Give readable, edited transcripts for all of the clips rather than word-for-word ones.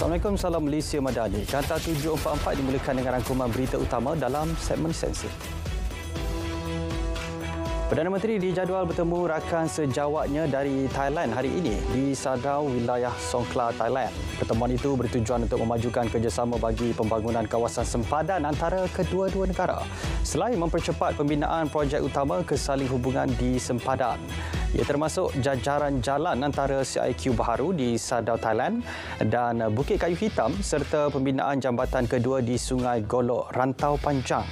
Assalamualaikum, salam Malaysia Madani. Carta 744 dimulakan dengan rangkuman berita utama dalam segmen Sensi. Perdana Menteri dijadual bertemu rakan sejawatnya dari Thailand hari ini di Sadao, wilayah Songkhla, Thailand. Pertemuan itu bertujuan untuk memajukan kerjasama bagi pembangunan kawasan sempadan antara kedua-dua negara selain mempercepat pembinaan projek utama kesaling hubungan di sempadan. Ia termasuk jajaran jalan antara CIQ baharu di Sadao, Thailand dan Bukit Kayu Hitam serta pembinaan jambatan kedua di Sungai Golok Rantau Panjang.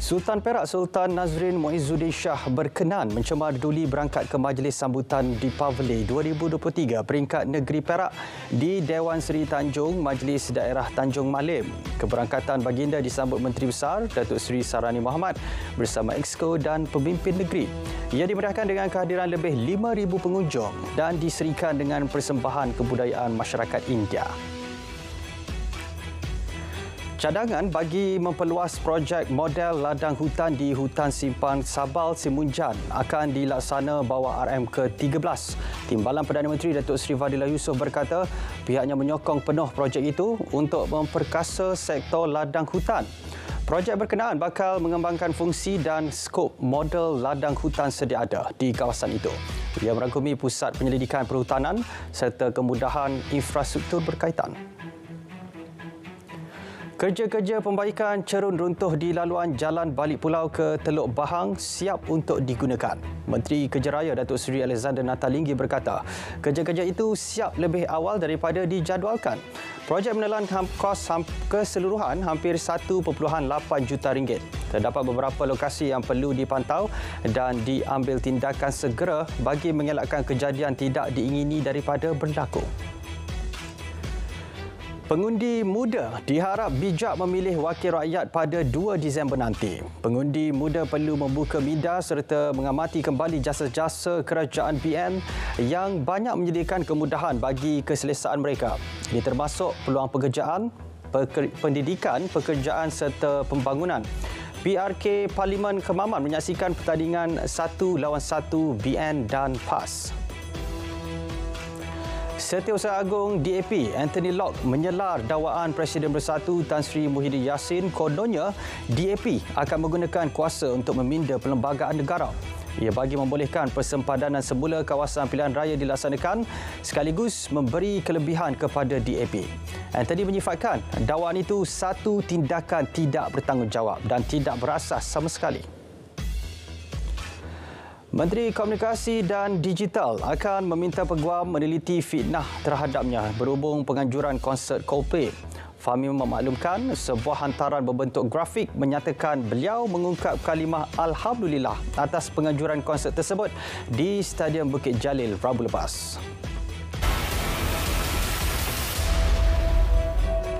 Sultan Perak Sultan Nazrin Muizzuddin Shah berkenan mencemar duli berangkat ke Majlis Sambutan Deepavali 2023 peringkat negeri Perak di Dewan Seri Tanjung, Majlis Daerah Tanjung Malim. Keberangkatan baginda disambut Menteri Besar Datuk Seri Sarani Mohamad bersama Exco dan pemimpin negeri. Ia dimeriahkan dengan kehadiran lebih 5,000 pengunjung dan diserikan dengan persembahan kebudayaan masyarakat India. Cadangan bagi memperluas projek model ladang hutan di Hutan Simpan Sabal Semunjan akan dilaksana bawah RM ke-13. Timbalan Perdana Menteri Datuk Seri Fadilah Yusof berkata pihaknya menyokong penuh projek itu untuk memperkasa sektor ladang hutan. Projek berkenaan bakal mengembangkan fungsi dan skop model ladang hutan sedia ada di kawasan itu. Ia merangkumi pusat penyelidikan perhutanan serta kemudahan infrastruktur berkaitan. Kerja-kerja pembaikan cerun runtuh di laluan Jalan Balik Pulau ke Teluk Bahang siap untuk digunakan. Menteri Kerja Raya Datuk Seri Alexander Nathalinggi berkata, kerja-kerja itu siap lebih awal daripada dijadualkan. Projek menelan kos keseluruhan hampir 1.8 juta ringgit. Terdapat beberapa lokasi yang perlu dipantau dan diambil tindakan segera bagi mengelakkan kejadian tidak diingini daripada berlaku. Pengundi muda diharap bijak memilih wakil rakyat pada 2 Disember nanti. Pengundi muda perlu membuka minda serta mengamati kembali jasa-jasa kerajaan BN yang banyak menyediakan kemudahan bagi keselesaan mereka. Ini termasuk peluang pekerjaan, pendidikan, pekerjaan serta pembangunan. PRK Parlimen Kemaman menyaksikan pertandingan 1-1 BN dan PAS. Setiausaha Agung DAP Anthony Locke menyelar dakwaan Presiden Bersatu Tan Sri Muhyiddin Yassin kononnya DAP akan menggunakan kuasa untuk meminda perlembagaan negara. Ia bagi membolehkan persempadanan semula kawasan pilihan raya dilaksanakan sekaligus memberi kelebihan kepada DAP. Anthony menyifatkan dakwaan itu satu tindakan tidak bertanggungjawab dan tidak berasas sama sekali. Menteri Komunikasi dan Digital akan meminta peguam meneliti fitnah terhadapnya berhubung penganjuran konsert Coldplay. Fahmi memaklumkan sebuah hantaran berbentuk grafik menyatakan beliau mengungkap kalimah Alhamdulillah atas penganjuran konsert tersebut di Stadium Bukit Jalil Rabu lepas.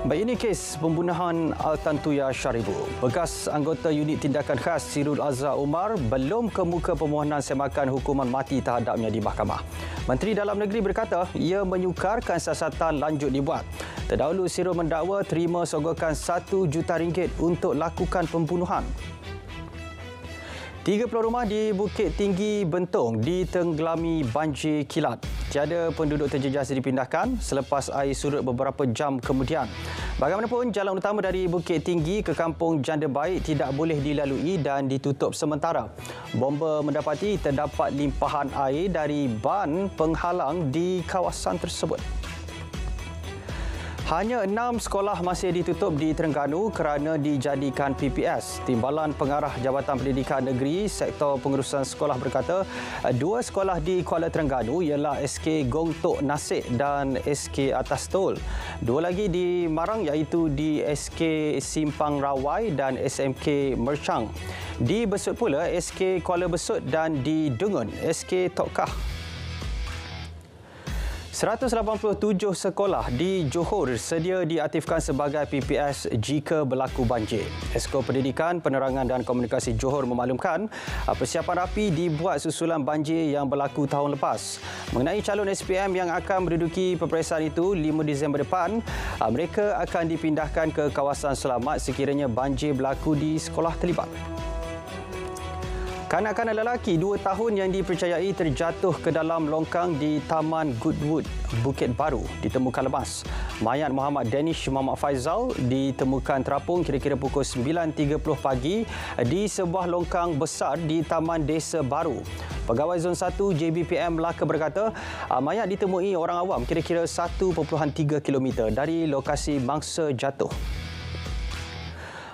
Baik, ini kes pembunuhan Altantuya Syaribu. Bekas anggota unit tindakan khas Sirul Azhar Umar belum kemuka permohonan semakan hukuman mati terhadapnya di mahkamah. Menteri Dalam Negeri berkata ia menyukarkan siasatan lanjut dibuat. Terdahulu Sirul mendakwa terima sogokan RM1 juta untuk lakukan pembunuhan. 30 rumah di Bukit Tinggi Bentong ditenggelami banjir kilat. Tiada penduduk terjejas dipindahkan selepas air surut beberapa jam kemudian. Bagaimanapun, jalan utama dari Bukit Tinggi ke Kampung Janda Baik tidak boleh dilalui dan ditutup sementara. Bomba mendapati terdapat limpahan air dari ban penghalang di kawasan tersebut. Hanya 6 sekolah masih ditutup di Terengganu kerana dijadikan PPS. Timbalan Pengarah Jabatan Pendidikan Negeri Sektor Pengurusan Sekolah berkata, 2 sekolah di Kuala Terengganu ialah SK Gong Tok Nasik dan SK Atas Tol. 2 lagi di Marang iaitu di SK Simpang Rawai dan SMK Merchang. Di Besut pula SK Kuala Besut dan di Dungun SK Tok Kah. 187 sekolah di Johor sedia diaktifkan sebagai PPS jika berlaku banjir. Esko Pendidikan, Penerangan dan Komunikasi Johor memaklumkan persiapan rapi dibuat susulan banjir yang berlaku tahun lepas. Mengenai calon SPM yang akan menduduki peperiksaan itu 5 Disember depan, mereka akan dipindahkan ke kawasan selamat sekiranya banjir berlaku di sekolah terlibat. Kanak-kanak lelaki 2 tahun yang dipercayai terjatuh ke dalam longkang di Taman Goodwood, Bukit Baru ditemukan lemas. Mayat Muhammad Danish Muhammad Faizal ditemukan terapung kira-kira pukul 9.30 pagi di sebuah longkang besar di Taman Desa Baru. Pegawai Zon 1 JBPM Melaka berkata, mayat ditemui orang awam kira-kira 1.3 km dari lokasi mangsa jatuh.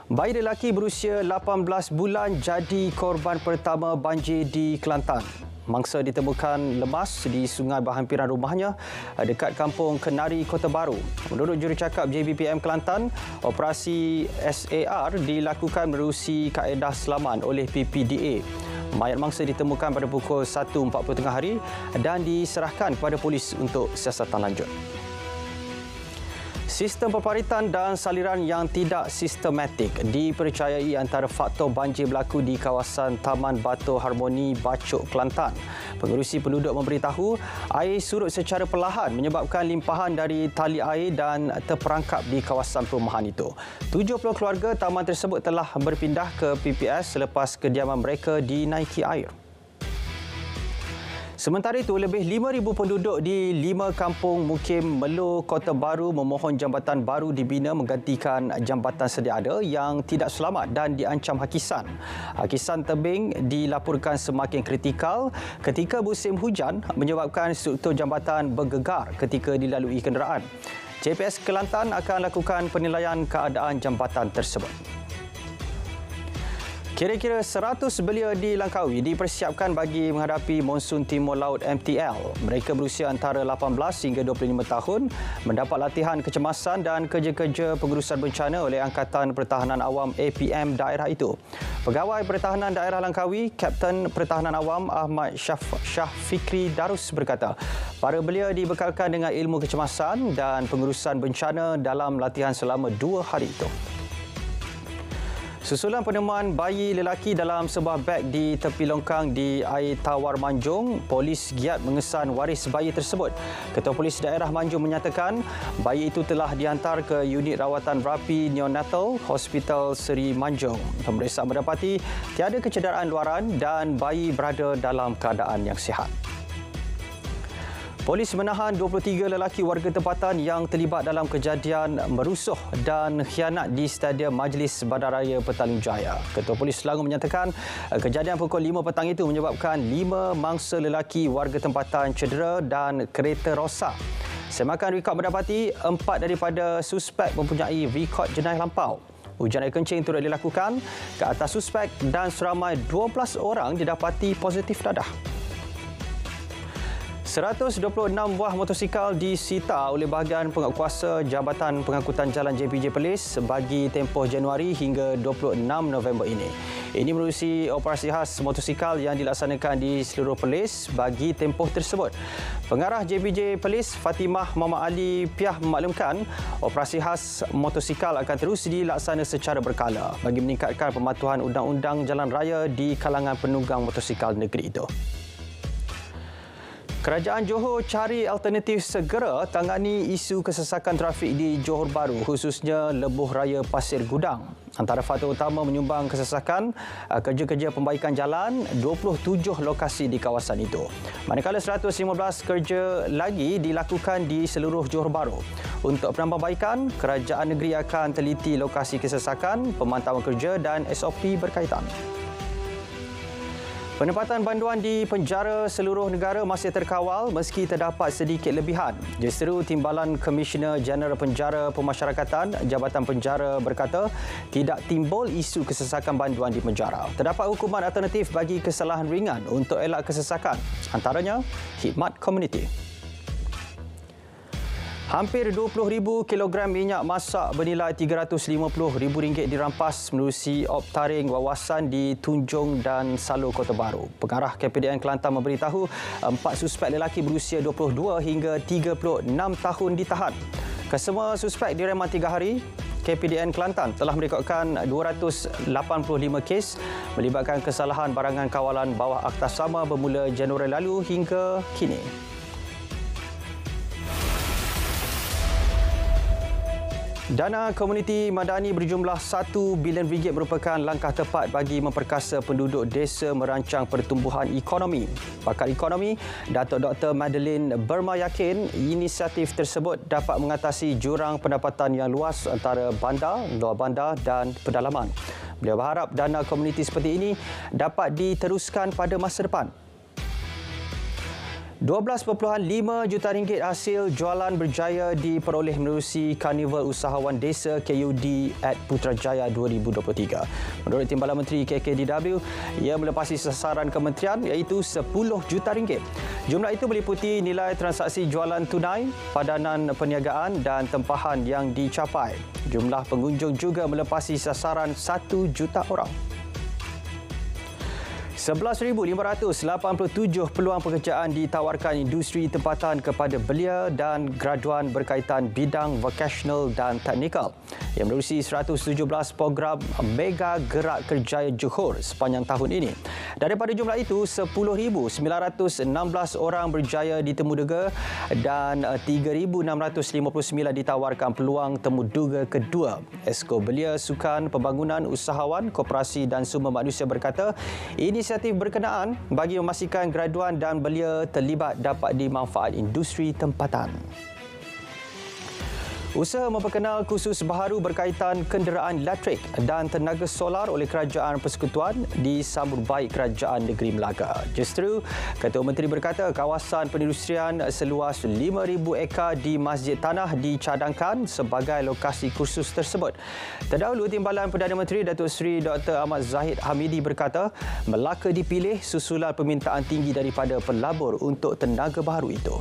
Bayi lelaki berusia 18 bulan jadi korban pertama banjir di Kelantan. Mangsa ditemukan lemas di sungai berhampiran rumahnya dekat kampung Kenari, Kota Baru. Menurut jurucakap JBPM Kelantan, operasi SAR dilakukan menerusi kaedah selaman oleh PPDA. Mayat mangsa ditemukan pada pukul 1.40 tengah hari dan diserahkan kepada polis untuk siasatan lanjut. Sistem peparitan dan saliran yang tidak sistematik dipercayai antara faktor banjir berlaku di kawasan Taman Batu Harmoni, Bacok, Kelantan. Pengerusi penduduk memberitahu air surut secara perlahan menyebabkan limpahan dari tali air dan terperangkap di kawasan perumahan itu. 70 keluarga taman tersebut telah berpindah ke PPS selepas kediaman mereka dinaiki air. Sementara itu, lebih 5,000 penduduk di 5 kampung Mukim Melo, Kota Baru memohon jambatan baru dibina menggantikan jambatan sedia ada yang tidak selamat dan diancam hakisan. Hakisan tebing dilaporkan semakin kritikal ketika musim hujan menyebabkan struktur jambatan bergegar ketika dilalui kenderaan. JPS Kelantan akan lakukan penilaian keadaan jambatan tersebut. Kira-kira 100 belia di Langkawi dipersiapkan bagi menghadapi monsun Timur Laut MTL. Mereka berusia antara 18 hingga 25 tahun mendapat latihan kecemasan dan kerja-kerja pengurusan bencana oleh Angkatan Pertahanan Awam APM daerah itu. Pegawai Pertahanan Daerah Langkawi, Kapten Pertahanan Awam Ahmad Shah Fikri Darus berkata, para belia dibekalkan dengan ilmu kecemasan dan pengurusan bencana dalam latihan selama 2 hari itu. Susulan penemuan bayi lelaki dalam sebuah beg di tepi longkang di Air Tawar Manjung, polis giat mengesan waris bayi tersebut. Ketua Polis Daerah Manjung menyatakan bayi itu telah dihantar ke unit rawatan rapi neonatal Hospital Seri Manjung. Pemeriksaan mendapati tiada kecederaan luaran dan bayi berada dalam keadaan yang sihat. Polis menahan 23 lelaki warga tempatan yang terlibat dalam kejadian merusuh dan khianat di Stadium Majlis Bandaraya Petaling Jaya. Ketua Polis Selangor menyatakan kejadian pukul 5 petang itu menyebabkan 5 mangsa lelaki warga tempatan cedera dan kereta rosak. Semakan rekod mendapati 4 daripada suspek mempunyai rekod jenayah lampau. Ujian air kencing turut dilakukan ke atas suspek dan seramai 12 orang didapati positif dadah. 126 buah motosikal disita oleh bahagian penguatkuasa Jabatan Pengangkutan Jalan JPJ Perlis bagi tempoh Januari hingga 26 November ini. Ini menerusi operasi khas motosikal yang dilaksanakan di seluruh Perlis bagi tempoh tersebut. Pengarah JPJ Perlis Fatimah Muhammad Ali Piah memaklumkan operasi khas motosikal akan terus dilaksana secara berkala bagi meningkatkan pematuhan undang-undang jalan raya di kalangan penunggang motosikal negeri itu. Kerajaan Johor cari alternatif segera tangani isu kesesakan trafik di Johor Bahru, khususnya Lebuh Raya Pasir Gudang. Antara faktor utama menyumbang kesesakan kerja-kerja pembaikan jalan 27 lokasi di kawasan itu. Manakala 115 kerja lagi dilakukan di seluruh Johor Bahru. Untuk penambahbaikan, kerajaan negeri akan teliti lokasi kesesakan, pemantauan kerja dan SOP berkaitan. Penempatan banduan di penjara seluruh negara masih terkawal meski terdapat sedikit lebihan. Justeru Timbalan Komisioner Jeneral Penjara Pemasyarakatan Jabatan Penjara berkata tidak timbul isu kesesakan banduan di penjara. Terdapat hukuman alternatif bagi kesalahan ringan untuk elak kesesakan, antaranya khidmat komuniti. Hampir 20,000 kilogram minyak masak bernilai RM350,000 dirampas menerusi optaring wawasan di Tunjung dan Salo, Kota Baru. Pengarah KPDN Kelantan memberitahu 4 suspek lelaki berusia 22 hingga 36 tahun ditahan. Kesemua suspek direman 3 hari. KPDN Kelantan telah merekodkan 285 kes melibatkan kesalahan barangan kawalan bawah Akta Sama bermula Januari lalu hingga kini. Dana komuniti madani berjumlah RM1 bilion merupakan langkah tepat bagi memperkasa penduduk desa merancang pertumbuhan ekonomi. Pakar ekonomi, Datuk Dr. Madeline Burma yakin inisiatif tersebut dapat mengatasi jurang pendapatan yang luas antara bandar, luar bandar dan pedalaman. Beliau berharap dana komuniti seperti ini dapat diteruskan pada masa depan. RM12.5 juta hasil jualan berjaya diperoleh menerusi Karnival Usahawan Desa KUD at Putrajaya 2023. Menurut Timbalan Menteri KKDW, ia melepasi sasaran kementerian iaitu RM10 juta. Jumlah itu meliputi nilai transaksi jualan tunai, padanan perniagaan dan tempahan yang dicapai. Jumlah pengunjung juga melepasi sasaran 1 juta orang. 11,587 peluang pekerjaan ditawarkan industri tempatan kepada belia dan graduan berkaitan bidang vocational dan teknikal. Ia menerusi 117 program Mega Gerak Kerjaya Johor sepanjang tahun ini. Daripada jumlah itu, 10,916 orang berjaya ditemuduga dan 3,659 ditawarkan peluang temuduga kedua. Esko Belia Sukan Pembangunan Usahawan Koperasi dan Sumber Manusia berkata, inisiatif berkenaan bagi memastikan graduan dan belia terlibat dapat dimanfaat industri tempatan. Usaha memperkenal kursus baharu berkaitan kenderaan elektrik dan tenaga solar oleh Kerajaan Persekutuan disambut baik Kerajaan Negeri Melaka. Justru, Ketua Menteri berkata kawasan perindustrian seluas 5,000 ekar di Masjid Tanah dicadangkan sebagai lokasi kursus tersebut. Terdahulu, Timbalan Perdana Menteri Datuk Seri Dr. Ahmad Zahid Hamidi berkata Melaka dipilih susulan permintaan tinggi daripada pelabur untuk tenaga baharu itu.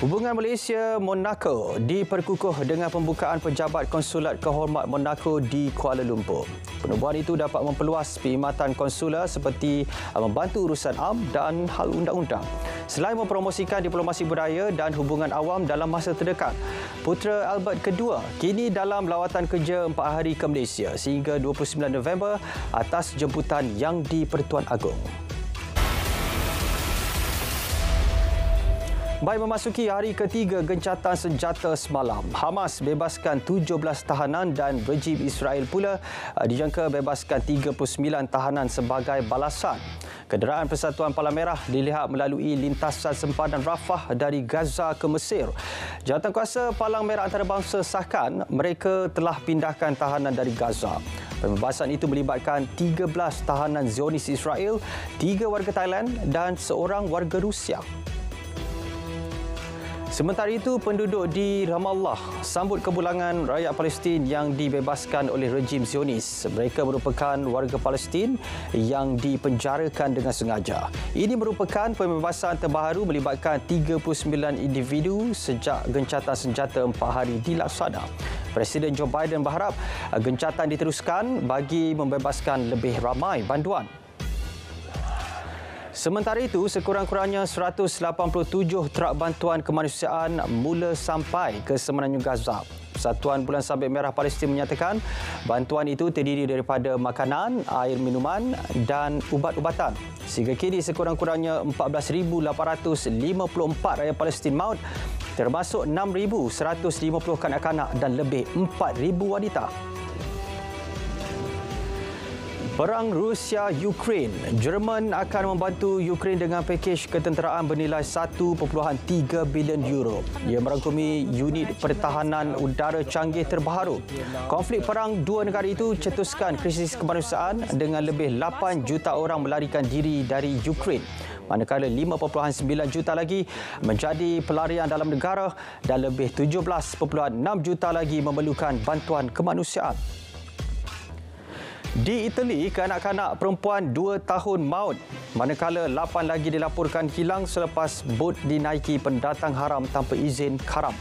Hubungan Malaysia-Monaco diperkukuh dengan pembukaan pejabat konsulat kehormat Monaco di Kuala Lumpur. Penubuhan itu dapat memperluas perkhidmatan konsular seperti membantu urusan am dan hal undang-undang. Selain mempromosikan diplomasi budaya dan hubungan awam dalam masa terdekat, Putera Albert II kini dalam lawatan kerja 4 hari ke Malaysia sehingga 29 November atas jemputan Yang di-Pertuan Agong. Baik memasuki hari ketiga gencatan senjata semalam, Hamas bebaskan 17 tahanan dan rejim Israel pula dijangka bebaskan 39 tahanan sebagai balasan. Kenderaan Persatuan Palang Merah dilihat melalui lintasan sempadan Rafah dari Gaza ke Mesir. Jawatankuasa Palang Merah Antarabangsa sahkan mereka telah pindahkan tahanan dari Gaza. Pembebasan itu melibatkan 13 tahanan Zionis Israel, 3 warga Thailand dan seorang warga Rusia. Sementara itu, penduduk di Ramallah sambut kepulangan rakyat Palestin yang dibebaskan oleh rejim Zionis. Mereka merupakan warga Palestin yang dipenjarakan dengan sengaja. Ini merupakan pembebasan terbaru melibatkan 39 individu sejak gencatan senjata 4 hari dilaksana. Presiden Joe Biden berharap gencatan diteruskan bagi membebaskan lebih ramai banduan. Sementara itu, sekurang-kurangnya 187 trak bantuan kemanusiaan mula sampai ke semenanjung Gaza. Persatuan Bulan Sabit Merah Palestin menyatakan bantuan itu terdiri daripada makanan, air minuman dan ubat-ubatan. Sehingga kini sekurang-kurangnya 14,854 rakyat Palestin maut, termasuk 6,150 kanak-kanak dan lebih 4,000 wanita. Perang Rusia-Ukraine. Jerman akan membantu Ukraine dengan pakej ketenteraan bernilai 1.3 bilion euro. Ia merangkumi unit pertahanan udara canggih terbaru. Konflik perang dua negara itu cetuskan krisis kemanusiaan dengan lebih 8 juta orang melarikan diri dari Ukraine. Manakala 5.9 juta lagi menjadi pelarian dalam negara dan lebih 17.6 juta lagi memerlukan bantuan kemanusiaan. Di Itali, kanak-kanak perempuan 2 tahun maut, manakala 8 lagi dilaporkan hilang selepas bot dinaiki pendatang haram tanpa izin karam.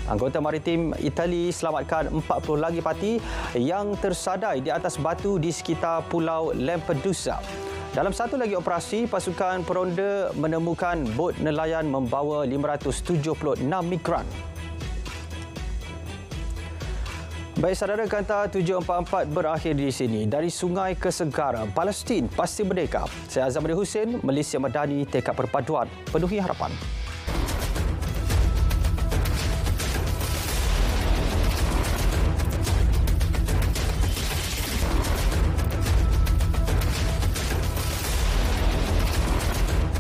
Anggota maritim Itali selamatkan 40 lagi parti yang tersadai di atas batu di sekitar Pulau Lampedusa. Dalam satu lagi operasi, pasukan peronda menemukan bot nelayan membawa 576 migran. Baik saudara, Kanta 744 berakhir di sini. Dari sungai ke segara, Palestin pasti merdeka. Saya Azamudin Hussein, Malaysia Madani, tekad perpaduan, penuhi harapan.